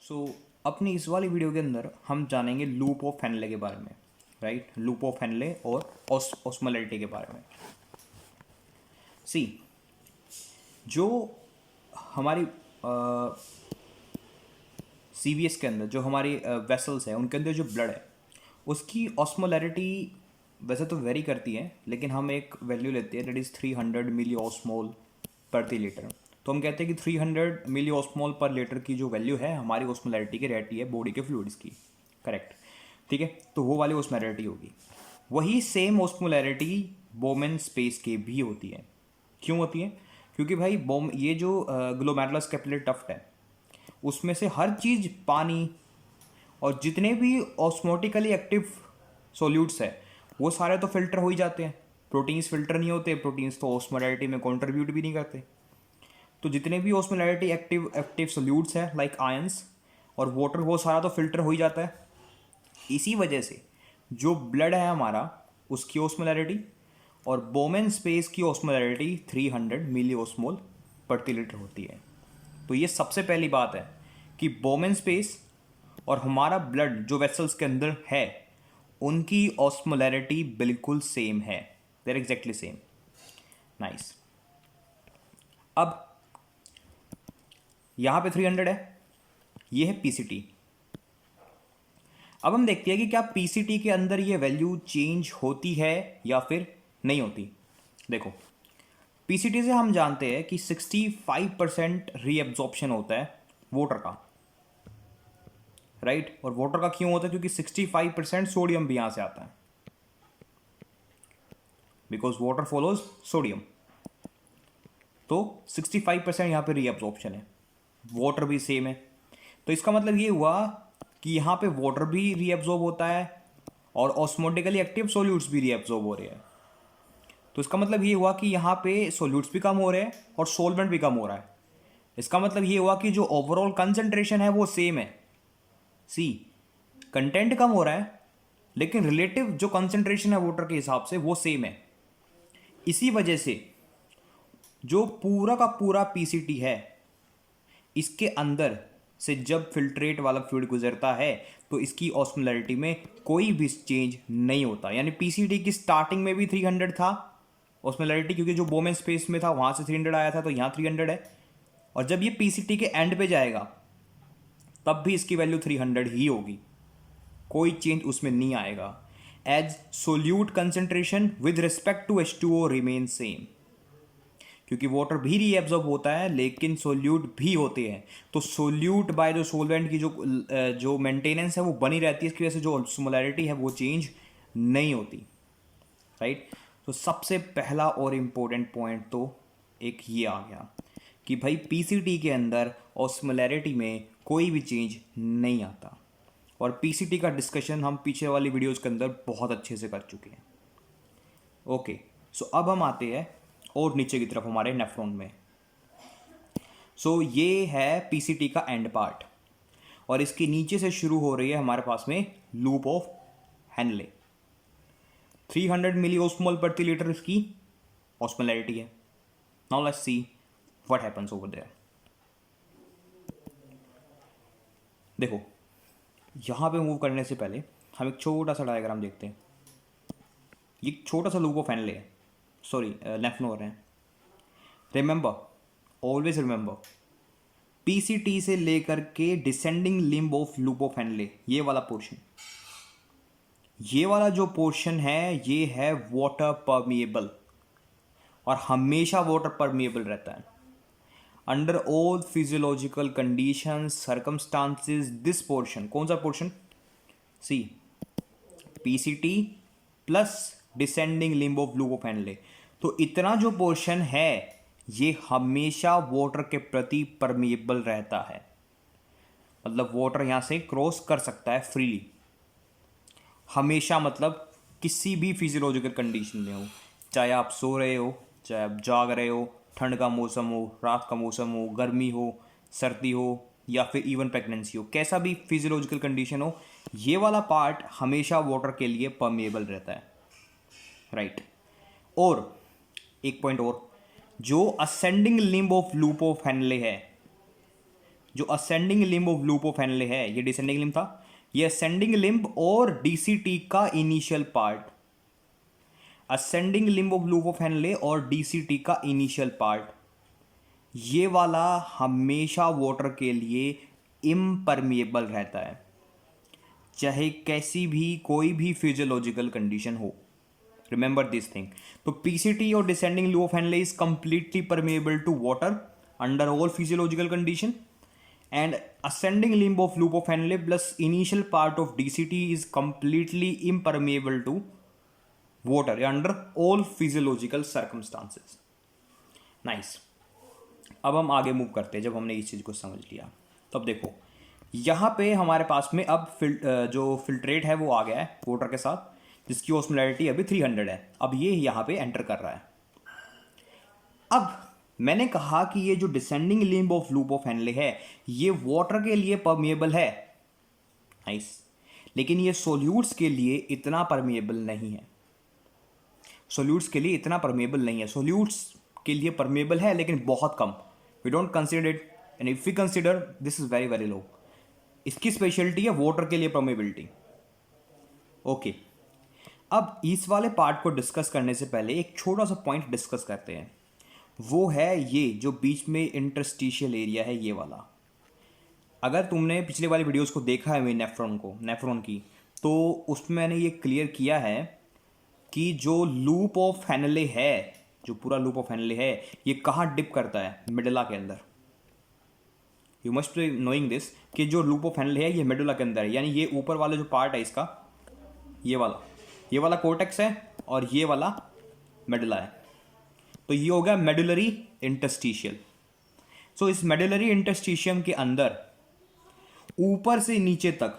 सो अपनी इस वाली वीडियो के अंदर हम जानेंगे लूप ऑफ हेनले के बारे में, राइट। लूप ऑफ हेनले और ऑस्मोलैरिटी के बारे में। सी, जो हमारी सीवीएस के अंदर जो हमारी वेसल्स हैं उनके अंदर जो ब्लड है उसकी ऑस्मोलैरिटी वैसे तो वेरी करती है, लेकिन हम एक वैल्यू लेते हैं दैट इज़ 300 मिली ऑस्मोल प्रति लीटर। तो हम कहते हैं कि 300 मिली ऑस्मोल पर लीटर की जो वैल्यू है हमारी ऑस्मोलैरिटी की रहती है बॉडी के फ्लूइड्स की, करेक्ट। ठीक है, तो वो वाली ऑस्मोलैरिटी होगी। वही सेम ऑस्मोलैरिटी बोमेन स्पेस के भी होती है। क्यों होती है? क्योंकि भाई बोम ये जो ग्लोमेरुलस कैपिलरी टफ्ट है उसमें से हर चीज़ पानी और जितने भी ऑस्मोटिकली एक्टिव सॉल्यूट्स है वो सारे तो फिल्टर हो ही जाते हैं। प्रोटीन्स फिल्टर नहीं होते, प्रोटीन्स तो ऑस्मोलैरिटी में कंट्रीब्यूट भी नहीं करते। तो जितने भी ऑस्मोलैरिटी एक्टिव एक्टिव सॉल्यूट्स हैं लाइक आयंस और वाटर वो सारा तो फिल्टर हो ही जाता है। इसी वजह से जो ब्लड है हमारा उसकी ऑस्मोलैरिटी और बोमेन स्पेस की ऑस्मोलैरिटी 300 मिली ऑस्मोल प्रति लीटर होती है। तो ये सबसे पहली बात है कि बोमेन स्पेस और हमारा ब्लड जो वेसल्स के अंदर है उनकी ऑस्मोलैरिटी बिल्कुल सेम है, देर एग्जैक्टली सेम। नाइस। अब यहाँ पे 300 है, ये है पीसीटी। अब हम देखते हैं कि क्या पीसीटी के अंदर ये वैल्यू चेंज होती है या फिर नहीं होती। देखो, पीसीटी से हम जानते हैं कि 65% रीएब्जॉर्प्शन होता है वाटर का, राइट। और वाटर का क्यों होता है? क्योंकि 65% सोडियम भी यहां से आता है, बिकॉज वाटर फॉलोज सोडियम। तो 65% यहां पे रीएब्जॉर्प्शन है, वाटर भी सेम है। तो इसका मतलब ये हुआ कि यहां पे वाटर भी रीएब्जॉर्ब होता है और ऑस्मोटिकली एक्टिव सॉल्यूट्स भी रीएब्जॉर्ब हो रहे हैं। तो इसका मतलब ये हुआ कि यहाँ पे सॉल्यूट्स भी कम हो रहे हैं और सोलवेंट भी कम हो रहा है। इसका मतलब ये हुआ कि जो ओवरऑल कंसंट्रेशन है वो सेम है। सी, कंटेंट कम हो रहा है लेकिन रिलेटिव जो कंसंट्रेशन है वाटर के हिसाब से वो सेम है। इसी वजह से जो पूरा का पूरा पीसीटी है इसके अंदर से जब फिल्ट्रेट वाला फ्लूइड गुजरता है तो इसकी ऑस्मोलैरिटी में कोई भी चेंज नहीं होता। यानी पीसीटी की स्टार्टिंग में भी 300 था ऑस्मोलैरिटी, क्योंकि जो बोमेन स्पेस में था वहां से 300 आया था, तो यहाँ 300 है। और जब ये पीसीटी के एंड पे जाएगा तब भी इसकी वैल्यू 300 ही होगी, कोई चेंज उसमें नहीं आएगा। As solute concentration with respect to H2O remain same, क्योंकि वाटर भी रीएब्जॉर्ब होता है लेकिन सोल्यूट भी होते हैं। तो सोल्यूट बाय जो सोलवेंट की जो मेंटेनेंस है वो बनी रहती है, इसकी वजह से जो ऑस्मोलैरिटी है वो चेंज नहीं होती, राइट। तो सबसे पहला और इम्पोर्टेंट पॉइंट तो एक ये आ गया कि भाई पीसीटी के अंदर ऑस्मोलैरिटी में कोई भी चेंज नहीं आता। और पीसीटी का डिस्कशन हम पीछे वाली वीडियोज़ के अंदर बहुत अच्छे से कर चुके हैं। ओके, सो अब हम आते हैं और नीचे की तरफ हमारे नेफ्रॉन में। सो ये है पीसीटी का एंड पार्ट और इसके नीचे से शुरू हो रही है हमारे पास में loop of Henle. 300 milli osmole प्रति लीटर इसकी ऑस्मोलैरिटी है। Now let's see what happens over there. देखो, यहां पे मूव करने से पहले हम एक छोटा सा डायग्राम देखते हैं। ये छोटा सा लूप ऑफ हेनले है, सॉरी नेफ्रॉन है। रिमेंबर, ऑलवेज रिमेंबर, पीसीटी से लेकर के descending limb of loop of Henley, ये वाला पोर्शन, ये वाला जो पोर्शन है ये है वाटर परमिएबल और हमेशा वाटर परमिएबल रहता है। Under all physiological conditions circumstances this portion, कौन सा portion? See, PCT plus descending limb of loop of Henle. तो इतना जो पोर्शन है ये हमेशा वाटर के प्रति परमिएबल रहता है, मतलब वाटर यहां से क्रॉस कर सकता है फ्रीली हमेशा। मतलब किसी भी फिजियोलॉजिकल कंडीशन में हो, चाहे आप सो रहे हो, चाहे आप जाग रहे हो, ठंड का मौसम हो, रात का मौसम हो, गर्मी हो, सर्दी हो या फिर इवन प्रेगनेंसी हो, कैसा भी फिजियोलॉजिकल कंडीशन हो, ये वाला पार्ट हमेशा वाटर के लिए परमिएबल रहता है, राइट। और एक पॉइंट और, जो ascending limb of loop of Henley है, जो ascending limb of loop of Henley है, ये डिसेंडिंग लिम्ब था, ये असेंडिंग लिम्ब और डीसीटी का initial part, ascending limb of loop of Henley और डीसीटी का इनिशियल पार्ट, ये वाला हमेशा वाटर के लिए इम्परमिएबल रहता है, चाहे कैसी भी कोई भी फिजियोलॉजिकल कंडीशन हो। Remember this thing. तो पीसीटी और descending loop of Henle is completely permeable to water under all physiological condition, and ascending limb of loop of Henle plus initial part of DCT is completely impermeable to water under all physiological circumstances. Nice. अब हम आगे move करते हैं। जब हमने इस चीज़ को समझ लिया तो अब देखो यहाँ पे हमारे पास में अब जो फिल्ट्रेट है वो आ गया है वाटर के साथ, जिसकी ऑस्मोलैरिटी अभी 300 है। अब ये यहाँ पे एंटर कर रहा है। अब मैंने कहा कि ये जो descending limb of loop of Henley है ये वाटर के लिए परमिएबल है, नाइस, लेकिन ये सोल्यूट्स के लिए इतना परमिएबल नहीं है। सोल्यूट्स के लिए इतना परमिएबल नहीं है। सोल्यूट्स के लिए परमिएबल है लेकिन बहुत कम। We don't consider it, and if we consider this is very very low. इसकी स्पेशलिटी है वाटर के लिए परमिएबिलिटी। ओके, अब इस वाले पार्ट को डिस्कस करने से पहले एक छोटा सा पॉइंट डिस्कस करते हैं। वो है ये जो बीच में इंटरस्टिशियल एरिया है, ये वाला। अगर तुमने पिछले वाली वीडियोस को देखा है मेरी नेफ्रॉन की, तो उसमें मैंने ये क्लियर किया है कि जो लूप ऑफ हेनले है, जो पूरा लूप ऑफ हेनले है, ये कहाँ डिप करता है? मेडुला के अंदर। You must be knowing this कि जो लूप ऑफ हेनले है ये मेडुला के अंदर है, यानी ये ऊपर वाला जो पार्ट है इसका, ये वाला कोर्टेक्स है और ये वाला मेडुला है। तो ये हो गया मेडुलरी इंटरस्टिशियल। सो इस मेडुलरी इंटरस्टिशियम के अंदर ऊपर से नीचे तक,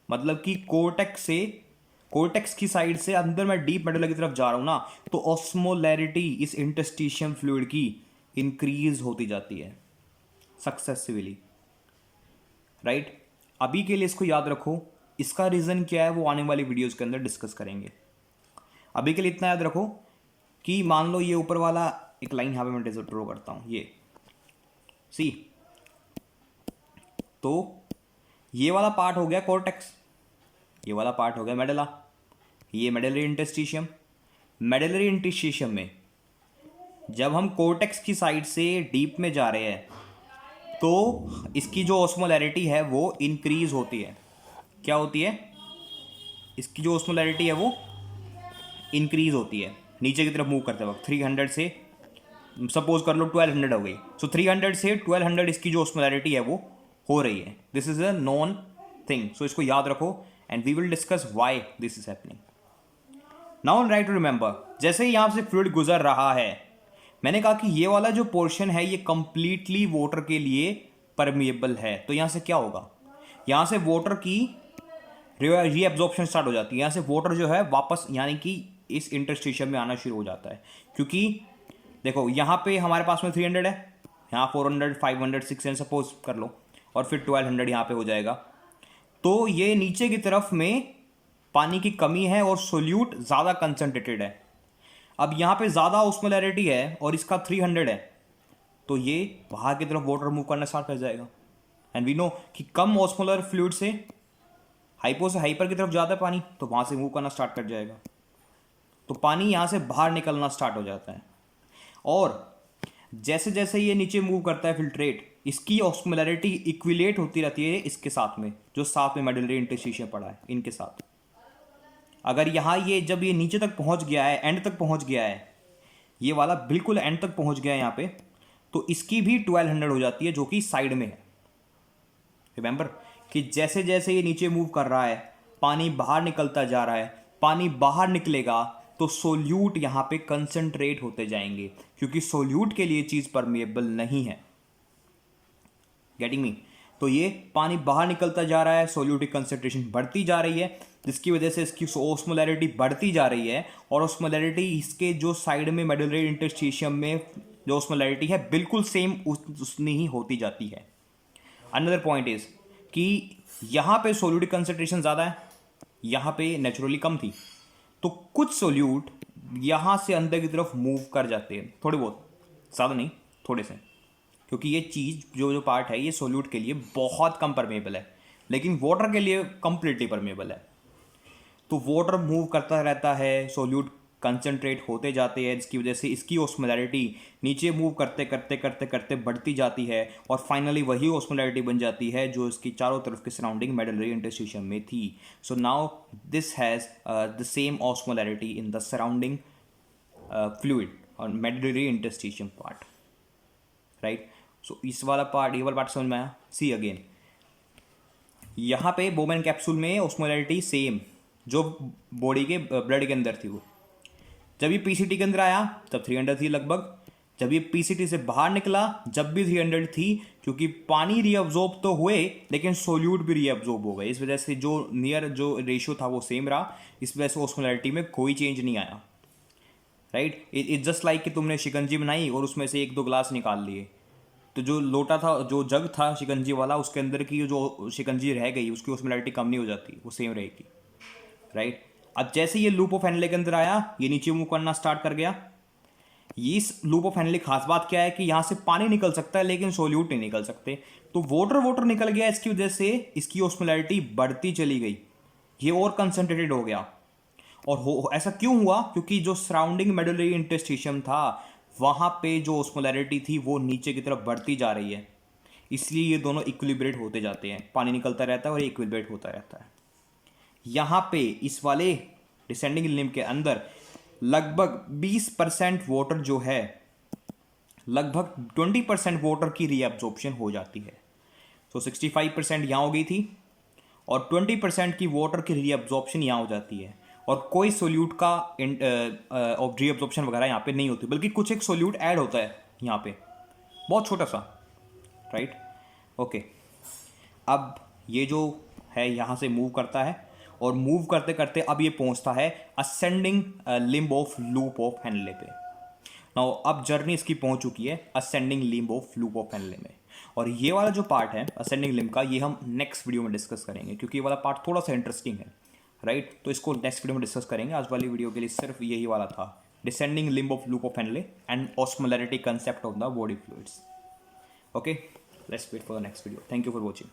मतलब कि कोर्टेक्स की साइड से अंदर मैं डीप मेडुला की तरफ जा रहा हूं ना, तो ऑस्मोलैरिटी इस इंटरस्टिशियम फ्लूइड की इंक्रीज होती जाती है सक्सेसिवली, राइट। अभी के लिए इसको याद रखो। इसका रीजन क्या है वो आने वाली वीडियोस के अंदर डिस्कस करेंगे। अभी के लिए इतना याद रखो कि मान लो ये ऊपर वाला एक लाइन यहाँ पे मैं ड्रॉ करता हूँ, ये सी, तो ये वाला पार्ट हो गया कोर्टेक्स, ये वाला पार्ट हो गया मेडुला, ये मेडुलरी इंटरस्टिशियम। मेडुलरी इंटरस्टिशियम में जब हम कोर्टेक्स की साइड से डीप में जा रहे हैं तो इसकी जो ऑस्मोलैरिटी है वो इंक्रीज होती है। क्या होती है? इसकी जो ऑस्मोलैरिटी है वो इंक्रीज होती है नीचे की तरफ मूव करते वक्त। 300 से सपोज कर लो 1200 हो गई, सो 300 से 1200 इसकी जो ऑस्मोलैरिटी है वो हो रही है। This is a known thing, so इसको याद रखो and we will discuss why this is happening. Now right to remember, जैसे ही यहां से फ्लूइड गुजर रहा है, मैंने कहा कि ये वाला जो पोर्शन है ये कंप्लीटली वाटर के लिए परमिएबल है। तो यहां से क्या होगा? यहां से वाटर की रीएब्जॉर्प्शन स्टार्ट हो जाती है। यहां से वाटर जो है वापस यानी कि इस इंटरस्टिशियम में आना शुरू हो जाता है, क्योंकि देखो यहाँ पे हमारे पास में 300 है, यहाँ 400, 500, 600 सपोज कर लो, और फिर 1200 यहाँ पे हो जाएगा। तो ये नीचे की तरफ में पानी की कमी है और सोल्यूट ज़्यादा कंसनट्रेटेड है। अब यहाँ पे ज़्यादा ऑस्मोलैरिटी है और इसका 300 है, तो ये बाहर की तरफ वाटर मूव करना स्टार्ट कर जाएगा। एंड वी नो कि कम ऑस्मोलर फ्लूइड से हाइपो से हाइपर की तरफ जाता है पानी, तो वहाँ से मूव करना स्टार्ट कर जाएगा। तो पानी यहाँ से बाहर निकलना स्टार्ट हो जाता है, और जैसे जैसे ये नीचे मूव करता है फिल्ट्रेट, इसकी ऑस्मोलैरिटी इक्विलेट होती रहती है इसके साथ में, जो साथ में मेडुलरी इंटरस्टिशियम पड़ा है इनके साथ। अगर यहाँ ये जब ये नीचे तक पहुँच गया है, एंड तक पहुँच गया है, ये वाला बिल्कुल एंड तक पहुँच गया है यहाँ पे, तो इसकी भी 1200 हो जाती है, जो कि साइड में है। रिमेंबर कि जैसे जैसे ये नीचे मूव कर रहा है, पानी बाहर निकलता जा रहा है। पानी बाहर निकलेगा तो सोल्यूट यहाँ पे कंसंट्रेट होते जाएंगे, क्योंकि सोल्यूट के लिए चीज परमिएबल नहीं है। Getting me? तो ये पानी बाहर निकलता जा रहा है, सोल्यूट की कंसंट्रेशन बढ़ती जा रही है, जिसकी वजह से इसकी ऑस्मोलैरिटी बढ़ती जा रही है, और ऑस्मोलैरिटी इसके जो साइड में मेडुलरी इंटरस्टिशियम में जो ऑस्मोलैरिटी है बिल्कुल सेम उसमें ही होती जाती है। अनदर पॉइंट इज कि यहाँ पे सोल्यूट की कंसंट्रेशन ज़्यादा है, यहाँ पे नेचुरली कम थी, तो कुछ सोल्यूट यहाँ से अंदर की तरफ मूव कर जाते हैं, थोड़े बहुत, ज़्यादा नहीं, थोड़े से, क्योंकि ये चीज़ जो पार्ट है ये सोल्यूट के लिए बहुत कम परमेबल है, लेकिन वाटर के लिए कंप्लीटली परमेबल है। तो वाटर मूव करता रहता है, सोल्यूट कंसनट्रेट होते जाते हैं, जिसकी वजह से इसकी ऑस्मोलैरिटी नीचे मूव करते करते करते करते बढ़ती जाती है और फाइनली वही ऑस्मोलैरिटी बन जाती है जो इसकी चारों तरफ के सराउंडिंग मेडुलरी इंटरस्टिशियम में थी। So now this has the same osmolarity in the surrounding fluid और मेडुलरी इंटरस्टिशियम पार्ट, राइट। सो इस वाला पार्ट, ये वाला पार्ट समझ में आया। सी अगेन, यहाँ पे बोमेन कैप्सूल में ऑस्मोलैरिटी सेम जो बॉडी के ब्लड के अंदर थी, वो जब ये पीसीटी के अंदर आया तब 300 थी लगभग, जब ये पीसीटी से बाहर निकला जब भी 300 थी, क्योंकि पानी रीअब्जॉर्ब तो हुए लेकिन सोल्यूट भी रीअब्जॉर्ब हो गए, इस वजह से जो नियर जो रेशियो था वो सेम रहा, इस वजह से ऑस्मोलैरिटी में कोई चेंज नहीं आया, राइट। इट्स जस्ट लाइक कि तुमने शिकंजी बनाई और उसमें से 1-2 ग्लास निकाल लिए, तो जो लोटा था, जो जग था शिकंजी वाला, उसके अंदर की जो शिकंजी रह गई उसकी ऑस्मोलैरिटी कम नहीं हो जाती, वो सेम रहेगी, राइट। अब जैसे ये लूप ऑफ हेनले के अंदर आया, ये नीचे मूव करना स्टार्ट कर गया। ये इस लूप ऑफ हेनले खास बात क्या है कि यहां से पानी निकल सकता है लेकिन सोल्यूट नहीं निकल सकते, तो वाटर निकल गया, इसकी वजह से इसकी ऑस्मोलैरिटी बढ़ती चली गई, ये और कंसंट्रेटेड हो गया। और ऐसा क्यों हुआ? क्योंकि जो सराउंडिंग मेडुलरी इंटरस्टिशियम था वहां पे जो ऑस्मोलैरिटी थी वो नीचे की तरफ बढ़ती जा रही है, इसलिए ये दोनों इक्विलिब्रेट होते जाते हैं, पानी निकलता रहता है और इक्विलिब्रेट होता रहता है। यहाँ पे इस वाले डिसेंडिंग लिम्ब के अंदर लगभग 20% वाटर जो है, लगभग 20% वाटर की रीअब्जॉर्प्शन हो जाती है। तो 65% यहाँ हो गई थी और 20% की वाटर की रीअब्जॉर्प्शन यहाँ हो जाती है, और कोई सोल्यूट का रीअब्जॉर्प्शन वगैरह यहाँ पे नहीं होती, बल्कि कुछ एक सोल्यूट ऐड होता है यहाँ पे, बहुत छोटा सा, राइट। ओके, अब ये जो है यहाँ से मूव करता है और मूव करते करते अब ये पहुंचता है ascending limb of loop of Henley पे। नाउ अब जर्नी इसकी पहुंच चुकी है ascending limb of loop of Henley में, और ये वाला जो पार्ट है असेंडिंग लिम्ब का, ये हम नेक्स्ट वीडियो में डिस्कस करेंगे, क्योंकि ये वाला पार्ट थोड़ा सा इंटरेस्टिंग है, राइट। तो इसको नेक्स्ट वीडियो में डिस्कस करेंगे। आज वाली वीडियो के लिए सिर्फ यही वाला था, descending limb of loop of Henle and osmolarity concept of the body fluids. Okay, let's wait for the next video. Thank you for watching.